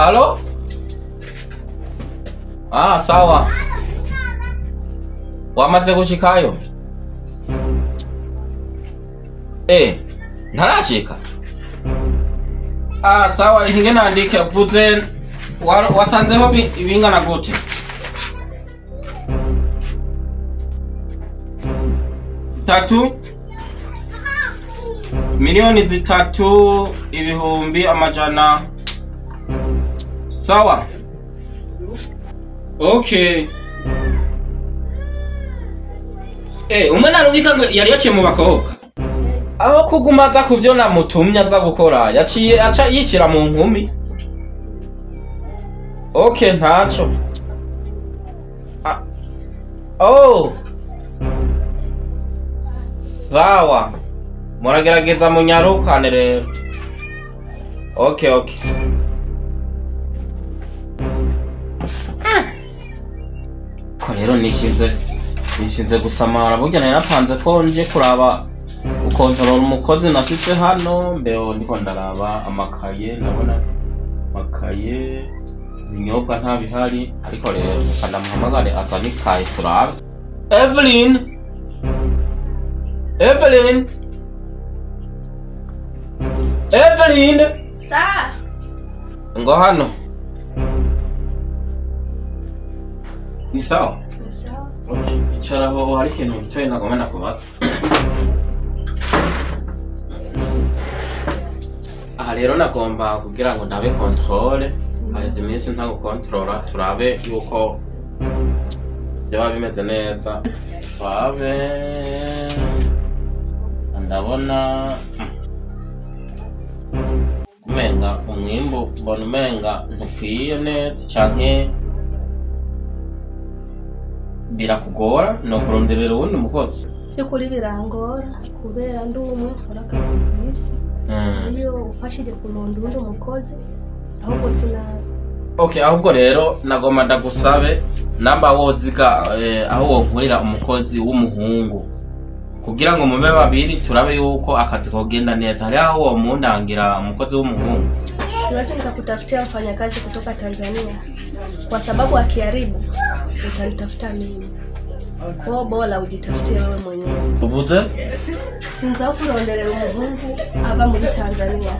Halo? Sawa. Wamaze gushikayo? Ntarashika? Sawa, inge nandike vuze wasanzeho bingana gute? Milioni 3,500,000. Sawa. Okay. Umwana arubika ngo yari yaciye mu bakobwa. Aho kuguma aza kuvyo namutumye aza gukora, yaciye aca yicira mu nkumi. Okay, ntaco. Sawa. Muragerageza munyarukane rero. Okay. Ko rero nishinze gusamara burya napanze ko nje kuraba ukontorora umukozi nafite hano mbeo ndiko ndaraba amakaye ndabona amakaye ibinyobwa nta bihari ariko rero kandamuhamagare azanikaye turabe. Evelyn Sa ngo hano ni sawa? Icharaho hari ikintu gitoye nagomba ndakubaza. Aha rero nagomba kugira ngo ndabe controle aheze iminsi nta gukontorora turabe yuko byaba bimeze neza. Turabe ndabona umenga umwimbu mbona umenga ntukwiye neza canke birakugora no kuronderera uwundi mukozi. by'ukuri birangora kubera ndi umwe twara akazi byinshi. Iyo ufashije kuronda undi umukozi ahubwo sinabi. Okay, ahubwo rero nagomba ndagusabe namba woziga aho wonkurira umukozi w'umuhungu kugira ngo mube babiri turabe yuko akazi kogenda neza. Hari aho wo mundangira umukozi w'umuhungu? Siwezi nikakutafutia mfanyakazi kutoka Tanzania kwa sababu akiharibu utanitafuta mimi. Kwa bora ujitafutie wewe mwenyewe. Uvuze? Sinza kuronderera umuhungu aba muri Tanzania.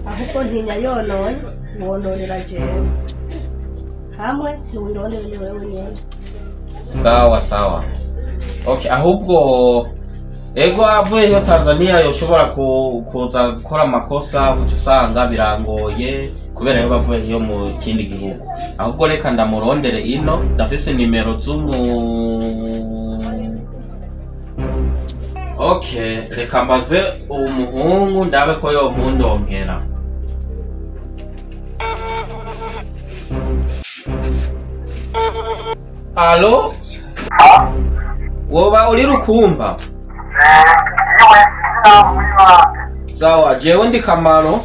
Ahubwo ntinya yonoye wononera jewe. Hamwe niwirondere wewe nyene. Sawa. Okay, ahubwo ego avuye yo Tanzania yoshobora kuza gukora amakosa ugasanga birangoye kubera yo bavuye yo mu kindi gihugu. Ahubwo reka ndamurondere ino ndafise nimero Okay, reka mbaze umuhungu ndabe ko yo mundongera. Alo? Woba uri Rukumba? Sawa, jewe ndi Kamaro.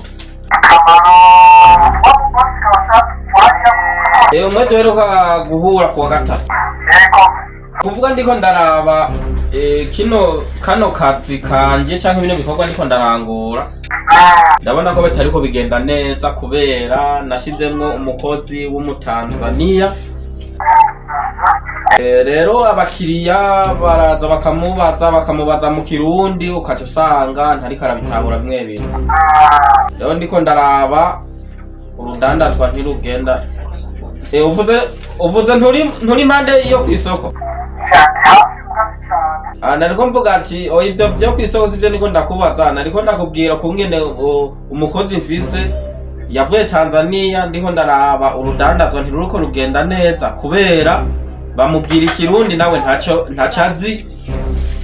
Umwe duheruka guhura kuwa gatatu. Kuvuga ndiko ndaraba kano kazi kanje canke bino bikorwa ndiko ndarangura. Ndabona ko bitariko bigenda neza kubera nashizemwo umukozi w'umutanzania. Rero abakiriya baraza bakamubaza mu Kirundi ukaca usanga ntariko arabitahura bimwe bintu. Rero ndiko ndaraba urudandazwa ntirugenda. Uvuze nturi impande yo kw'isoko? Nariko mvuga ati ivyo vyo kw'isoko sivyo niko ndakubaza, nariko ndakubwira kungene umukozi mfise yavuye Tanzania ndiko ndaraba urudandazwa ntiruriko rugenda neza kubera bamubwira Ikirundi nawe ntacazi.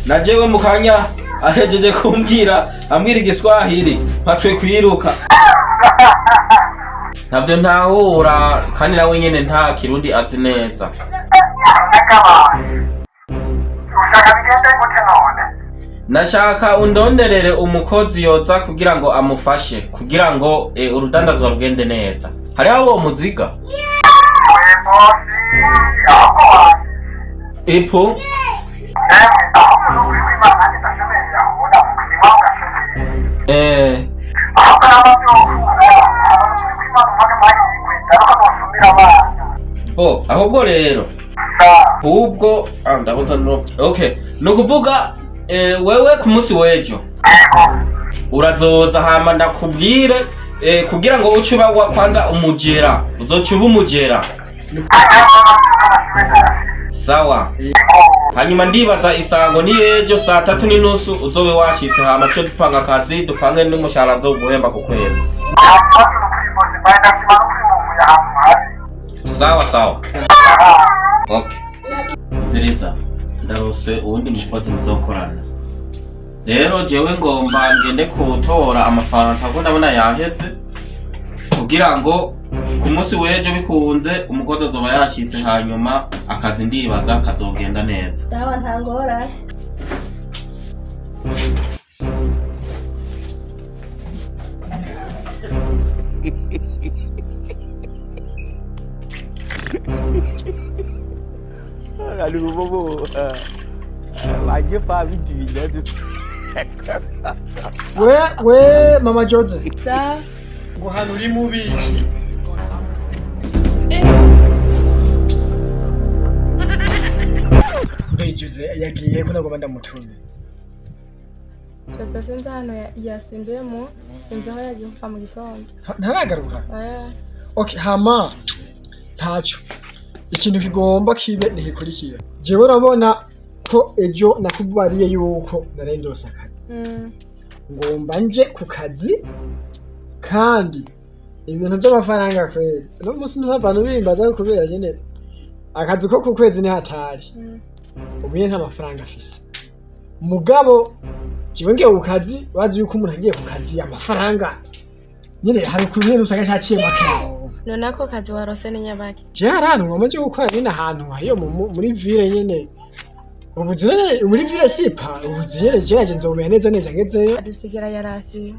Najewe mukanya ahejeje kumbwira ambwira Igiswahili mpatwe kwiruka. Navyo ntahura kandi nawe nyene nta Kirundi azi neza. Nashaka undonderere umukozi yoza kugira ngo amufashe kugira ngo urudandazwa rugende neza. Hari aho wo muziga? Ipo? ahubwo rero ahubwo ndabuza no okay nukuvuga wewe ku munsi w'ejo urazoza hama ndakubwire kugira ngo uce uba kwanza umugera uzoca uba umugera sawa hanyuma ndibaza isango ni ejo saa 3:30 uzobe washitse hama cyo dupanga akazi dupange n'umushahara zo guhemba ku kwezi sawa okay Teresa ndarose ubundi mukozi muzokorana rero jewe ngomba ngende kutora amafaranga ko ndabona yaheze kugira ngo ku munsi w'ejo bikunze umukozi azoba yashitse hanyuma akazi ndibaza kazogenda neza sawa ntangora Aduh bobo wajib video tu we mama Jose sa ngo hano uri mubiki Jose yagiye ko nagomba ndamutume Jose sinzi hano yasimbiyemo sinzi aho yagiye kuva mu gitondo ntaragaruka okay hama ntacyo ikintu kigomba kibe ntikurikira jewe urabona ko ejo nakubariye yuko narendose akazi ngomba nje ku kazi kandi ibintu by'amafaranga kweli no musi n'abantu bimbaza kubera nyene akazi ko ku kwezi ni hatari ubuye nta mafaranga afise mugabo jewe ngiye ku kazi wazi yuko umuntu agiye ku kazi amafaranga nyene hari kunye usanga cyaciye makara none ko kazi warose ni nyabaki je harano ngoma je gukora nyine ahantu hayo muri ville nyene ubuzire muri ville sipa ubuzire je naje nzomenya neza ngezeyo dusigira yarasiyo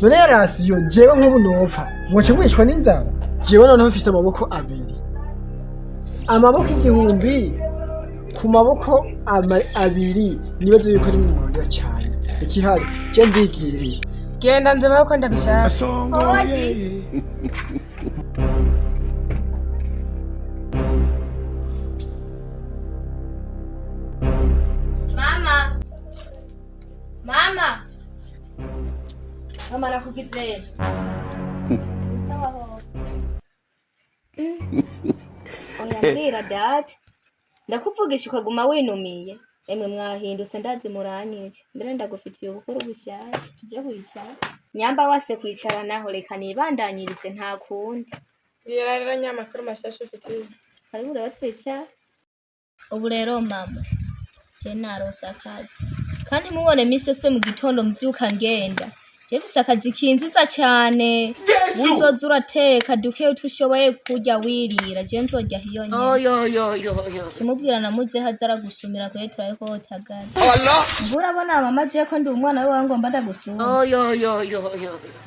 none yarasiyo jewe nk'ubu nopfa mwoce mwishwa n'inzara jewe noneho mfite amaboko abiri amaboko igihumbi ku maboko abiri nibazo yuko ari mu murongo cyane ikihari je ndigiriye genda nje bako ndabishaka mama nakugize sawa ho oyambira dad ndakuvugisha ukaguma winumiye emwe mwahindutse ndazi muranyije mbere ndagufitiye ubukuru bushyashya tujye kwicara nyamba wase kwicara naho reka nibandanyirize nta kundi rero nyamakuru mashasha ufitiye ari rero twicara ubu rero mama je narose akazi kandi mubone mise se mu gitondo mvyuka ngenda je bisa akazi kinziza cyane uzoza urateka duke utushoboye kurya wirira je nzojya hiyo nyine kimubwira namuze hazara gusumira kwe turaye ko hotagara mbura bona mama je ko ndi umwana we ngomba ndagusuma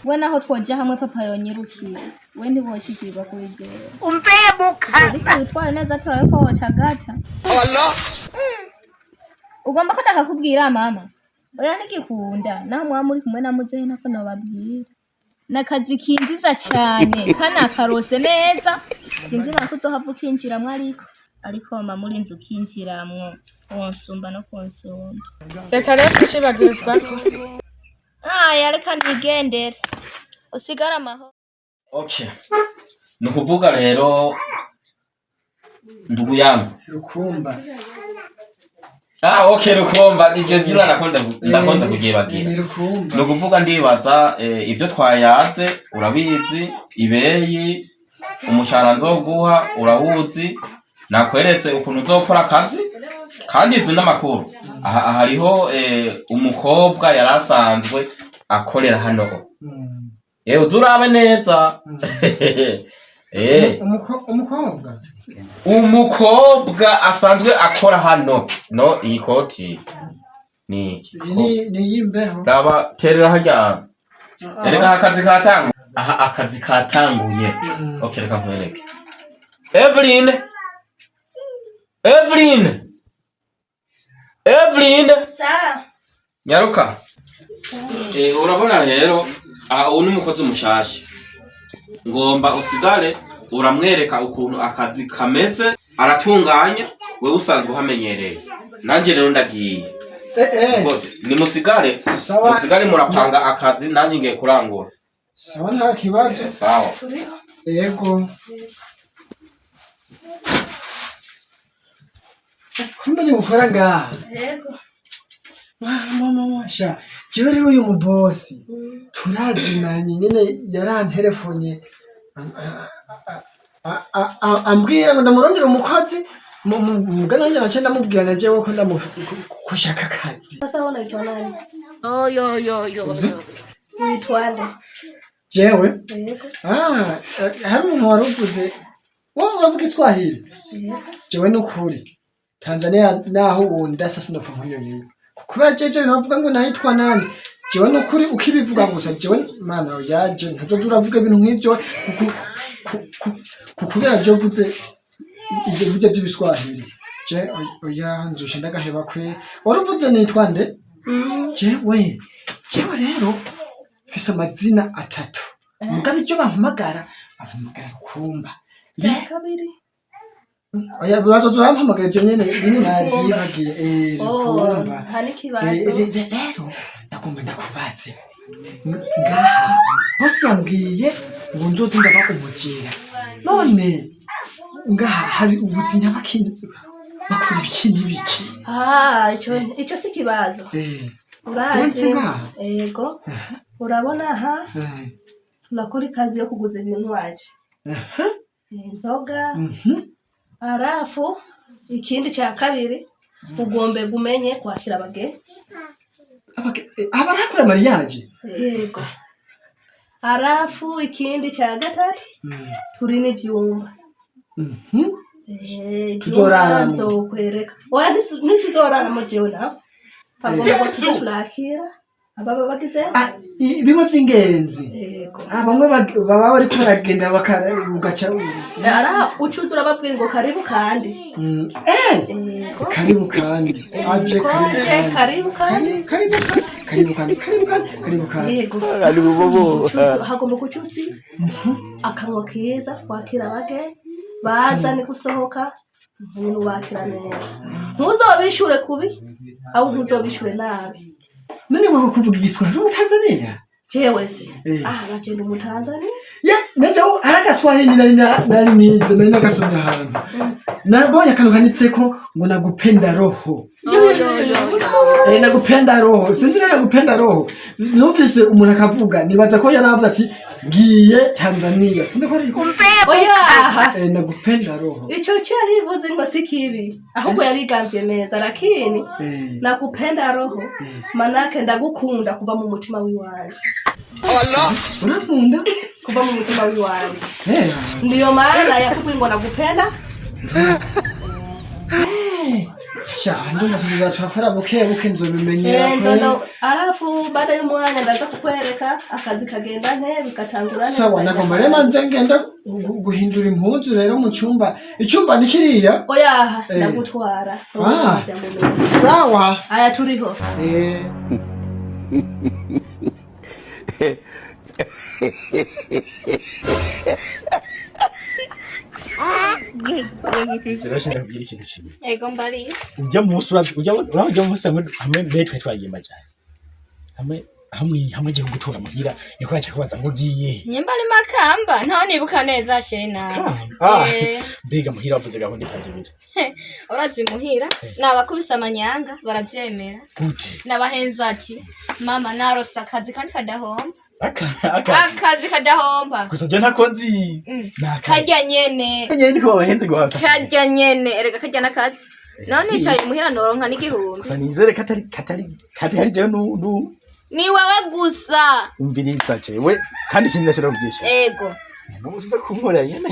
we naho twoje hamwe papa yonyirukira we ntiboshikirwa kuri je umpebuka ariko utware neza turaye ko hotagata ugomba ko ndakakubwira mama oya nigikunda naho mwa muri kumwe namuzehe nako nababwira nakazi kinziza cyane kana karose neza sinzi nako uzohava ukinjiramwo ariko mama muri inzu ukinjiramwo wonsumba no konsumba reka rero tushibagirizwa reka nigendere usigara amahoro okay nukuvuga rero ndugu yangu rukumba okay rukumba ije zira ndakunda kugibagira nukuvuga ndibaza ivyo twayaze urabizi ibeyi umushahara nzoguha urawuzi nakweretse ukuntu uzokora akazi kandi izi n'amakuru aha hariho umukobwa yarasanzwe akorera hano uzurabe neza umukobwa asanzwe akora hano no iyi koti ni yimbeho raba terera hajya erega akazi katanguye okay reka mvereke Evelyn sa nyaruka urabona rero uwo ni umukozi mushasha ngomba usigare uramwereka ukuntu akazi kameze aratunganya wewe usanzwe uhamenyereye nanje rero ndagiye nimusigare musigare murapanga akazi nanje ngiye kurangura sawa nta kibazo sawa yego kumbe ni ufaranga Yego. mama sha jewe rero uyu mubosi turazinanye nyene yaranterefonye ambwira ngo ndamurondera umukozi mugana njye nace ndamubwira na jewe ko ndamushaka akazi Sasa unaitwa nani? Uitwande. jewe Yego. hari umuntu waruvuze wowe uravuga Kiswahili Yego. jewe nukuri Tanzania naho ubundi dasa sinopfa nkuriyo yewe kubera jeje navuga ngo nahitwa nani jewe nukuri ukibivuga gusa jewe mana yaje ntazo uravuga ibintu nk'ivyo kubera je vuze ibyo burya by'ibiswahili je oya nzusha ndagaheba kwe waruvuze nitwa nde jewe rero mfise amazina 3 mugabe icyo bampamagara kumba Kabiri. oya burazo turampamagara ibyo nyene bini nagiye kumba Hani kibazo. rero ndagomba ndakubaze ngaha bose yambwiye ngo nzoze ndabakumujira none ngaha hari ubuzinya bakora ibikindi biki Ico si kibazo. Urazi. Yego. Urabona aha tunakora kazi yo kuguza ibintu waje. Inzoga. Arafu ikindi cya kabiri ugombe gumenye kwakira abageni. Abarakora mariage. Yego. Arafu ikindi cya gatatu turi n'ivyumba. Tuzorara nzokwereka. Oya nisizorara jewe nawe. Agomba kuturakira ababa bagize bimwe by'ingenzi. Yego. Bamwe baba bari kuragenda bakarugaca. Arafu ucuzura babwira ngo karibu kandi. Karibu kandi. Aje karibu kandi. Yego. Karibu bobo. Hagomba kucyusi akanwa keza kwakira abageni baza ni gusohoka nk'ubu bakira neza ntuzobishure kubi aho ntuzobishure nabi none wako kuvuga igiswahili mu Tanzania jewe se bagenda mu Tanzania nejo aragaswahili nari nize nari nagasomye ahantu nabonye akantu kanitseko ngo nagupenda roho nagupenda roho sinzi nagupenda roho numvise umuntu akavuga nibaza ko yaravuze ati ngiye Tanzania sinzi ko ari oya nagupenda roho ico cyarivuze ngo sikibi ahubwo yarigambye neza lakini nakupenda roho manake ndagukunda kuva mu mutima wiwanje Allah urakunda kuva mu mutima wiwanje ndiyo maana yakubwi ngo nagupenda Shando nasiza twakora buke nzobimenyera nzono arafu baada y'umwanya ndaza kukwereka akazi kagenda nte bikatangura neza sawa nagomba rema nze ngenda guhindura impunzu rero mu icyumba nikiriya oya ndagutwara sawa aya turiho Zirashaka kugira ikintu kimwe. Ego mbari. Ujya munsi ujya munsi hamwe betwe twagimba cyane. Hamwe je gutura muhira yakora cyakabaza ngo giye. Nyembali makamba ntaho nibuka neza shena. Mbega muhira wavuze gahunda ikaze bita. Urazi muhira nabakubisa amanyanga baravyemera. Gute? Nabahenza ati mama narosa akazi kandi kadahomba. Akazi kadahomba. Gusa je ntakonzi. Kajya nyene. Nyene ndiko babahenze ngo hasa. Kajya nyene erega kajya nakazi. None nicaye muhira noronka n'igihumbi. Gusa ninzere katari je nu. Ni wewe gusa. Umviriza jewe kandi kintu ndashobora kugisha. Ego. Nubuze kumura nyene.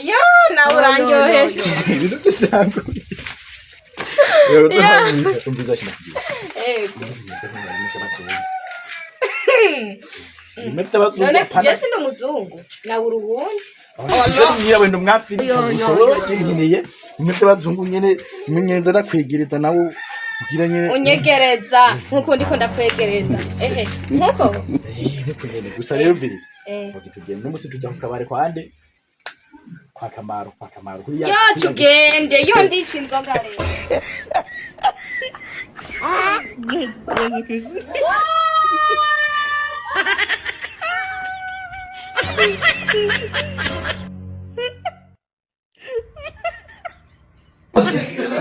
Yo na uranyoheje. Bizo kisango. Umviriza shina. Ego. None Jesse ndo muzungu na uruwundi. Niya wendo mwafiri. Nkeneye imete bazungu nyene menyenza nakwegereza nawo kugira nyene unyegereza nkuko ndiko ndakwegereza nkuko nyene gusa rero mviriza tugende n'umusi tuja ku kabare kwande kwa Kamaro yo tugende yo ndica inzoga rero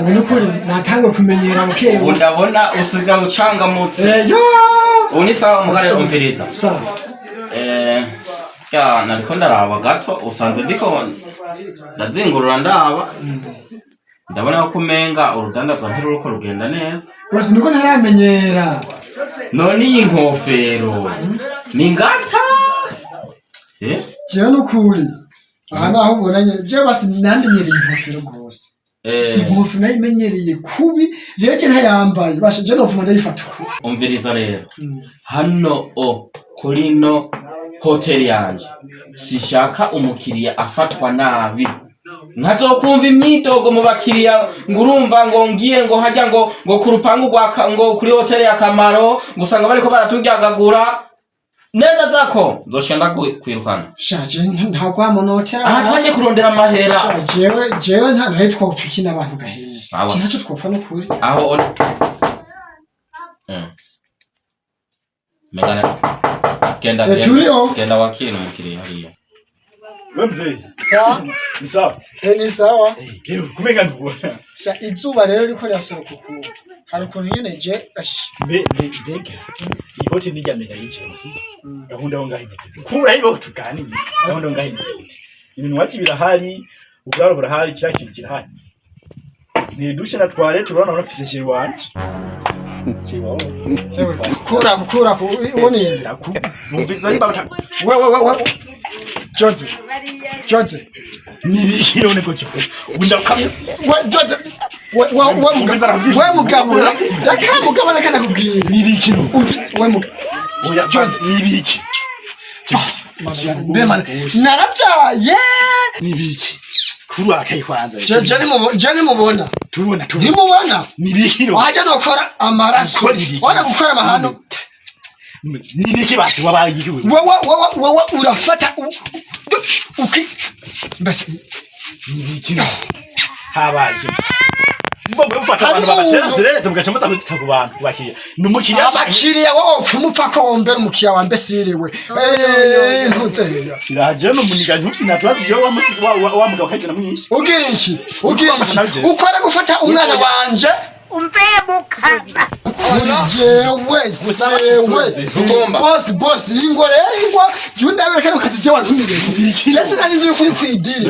ubu nukuri natangwe kumenyera mukewe. Ubu ndabona usigaye ucangamutse. Yo ubu ni sawa mugare umviriza. Sawa. Ya nariko ndaraba gato usanze ndiko ndazingurura ndaba. Ndabona ko umenga urudanda twantiruko rugenda neza. Bose niko ntaramenyera. None iyi nkofero ni ngata? Jewe nukuri aha naho ubonanye jewe basi namenyereye inkofero rwose. Inkofero nayimenyereye kubi rero je ntayambaye basha je nofuma ndayifata uko. Umviriza rero hano kuri no hotel yanje sishaka umukiriya afatwa nabi. Nkazokumva imyidogo mu bakiriya ngurumva ngo ngiye ngo hajya ngo ku rupangu ngo kuri hotel ya Kamaro ngusanga bariko baraturyagagura neza zako zoshenda kwirukana. Shaje nta kwa monotera. Aha twaje kurondera amahera. Jewe nta nahe twopfiki n'abantu gahera. Kinacho twopfa no kuri. Aho Megana genda wakina umukiriya hariya. Wemze sawa ni sawa ni sawa kumeka ndubona sha izuba rero riko ryasohoka ku hari ukuntu nyene je mbega iboti nijyamega yicaye musi gahunda yo ngahimeze kura hibo tuganire gahunda yo ngahimeze ibintu wakibira hari ubwaro burahari kira kintu kirahari ni dushe na tware turona urafise shiri wanje kura ubone numviza ari baba we George nibikiro neko cyo unda kamwe George we mugabura yakamugabana kana kubwira nibikiro we mugabura oya George nibiki ndemana narabyaye nibiki kuru akayi kwanza je mubona tubona nimubona nibikiro waje nokora amaraso wana gukora amahano nibiki basi wabaye ikiwe wowe urafata uki mbese nibiki habaye mbombe ufata abantu babatera zireze mugacamo tamutita ku bantu bakiye numukiriya abakiriya wowe upfumupfa ko wombera umukiriya wa mbesiriwe ntutera iraje no muniganye ufite natwazi yo wa mugabo kagena mwinshi ugira iki ukora gufata umwana wanje umpebukana jewe boss ingwa junda wewe kana kazi jewe ntumire Jesse nani nzi kuri kwidiri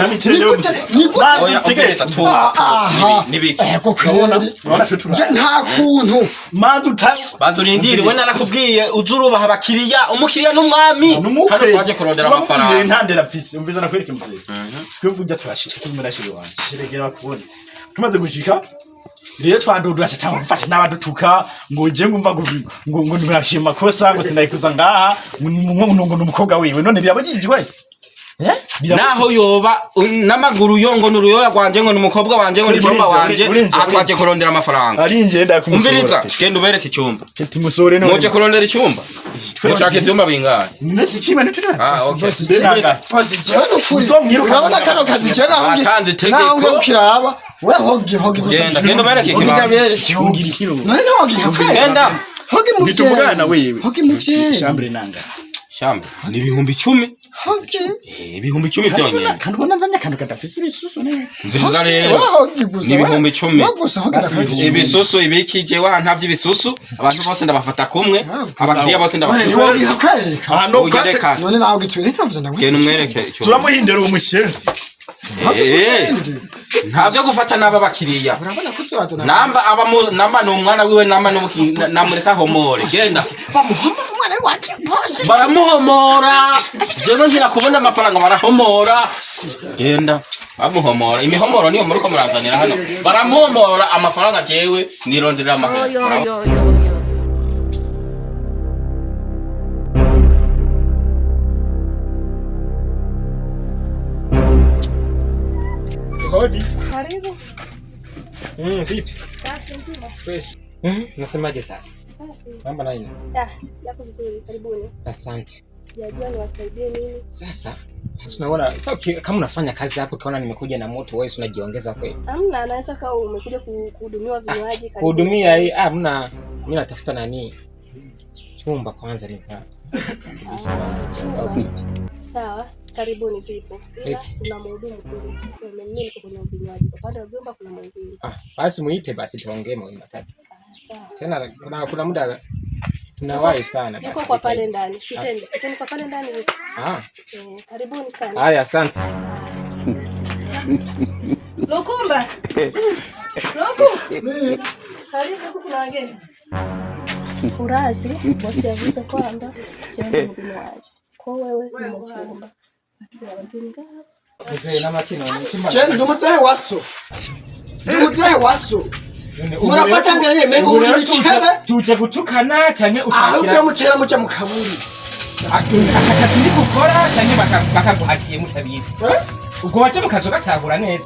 nibiki ko kubona nta kuntu badurindiri we narakubwiye uzurubaha abakiriya umukiriya n'umwami hano twaje kurondera amafaranga ntandera fisi umviza nakwereka muzeye twebwe ujya turashika tumurashire wanje kiregera bakubona tumaze gushika rero twandodura cyangwa gufasha n'abadutuka ngo je ngumva ngo nimurashima kosa ngo sindayikuza ngaha ngo numukobwa wiwe none birabajijwe naho yoba namaguru yongo nuruyoya kwanje ngo numukobwa wanje ngo nitomba wanje atwaje kurondera amafaranga ari ngenda kumusora umviriza genda ubereke icyumba kiti musore none muje kurondera icyumba mushaka icyumba bingahe nese kimwe nituna okay urabona kano kazi je naho ukiraba we hogi genda ubereke ikibanza none hogi genda hogi mu bituvugana wewe hogi mu chambre nanga chambre ni 10,000 hogi 10,000 byonyine kandi ubona nzanya kandi kadafise ibisusu ne nziza rero ni 10,000 ibisusu ibikije wa ntavye ibisusu abantu bose ndabafata kumwe abakiriya bose ndabafata hano none nawe gitwere ntavuze ndawe genda umwereke icyo turamuhindera umushenzi ntabyo gufata naba bakiriya urabona ko turazana namba n'umwana wiwe namba namureka homore genda bamuhoma umwana wanje bose baramuhomora jewe ngira kubona amafaranga barahomora genda bamuhomora imihomoro niyo muri ko murazanira hano baramuhomora amafaranga jewe nironderera amahera Hodi. Karibu. Vipi? Safi nzima. Fresh. Nasemaje sasa? Mambo nini? Yako vizuri, karibuni. Asante. Sijajua niwasaidie nini. Sasa tunaona kama unafanya kazi hapo ukiona nimekuja na moto wewe unajiongeza kweli. Hamna, anaweza kama umekuja kuhudumiwa vinywaji karibu. Kuhudumia hii hamna. Mimi natafuta nani? Chumba kwanza nika. Sawa, karibuni vipo. Kuna mhudumu kule. Sio mimi niko kwenye vinywaji. Kwa pande ya vyumba kuna mwingine. Basi muite basi tuongee mambo matatu. Sawa. Tena kuna muda tunawahi sana basi. Yuko kwa pale ndani. Kitende. Kitende kwa pale ndani. Karibuni sana. Haya, asante. Lukumba. Luku. Karibu kuna wageni. Urazi, bosi avuze kwamba jana mgeni kwa wewe umefumba. Akila wageni ngapi? Mzee na makino ni Chen ndo mzee waso. Ndo mzee waso. Murafata ngaliye mengo muri kebe. Tuje gutukana cyane ukakira. Aho mutera muca mukaburi. Akatindi gukora cyane bakaguhatiye mutabizi. Ubwo waje mukazo gatagura neza.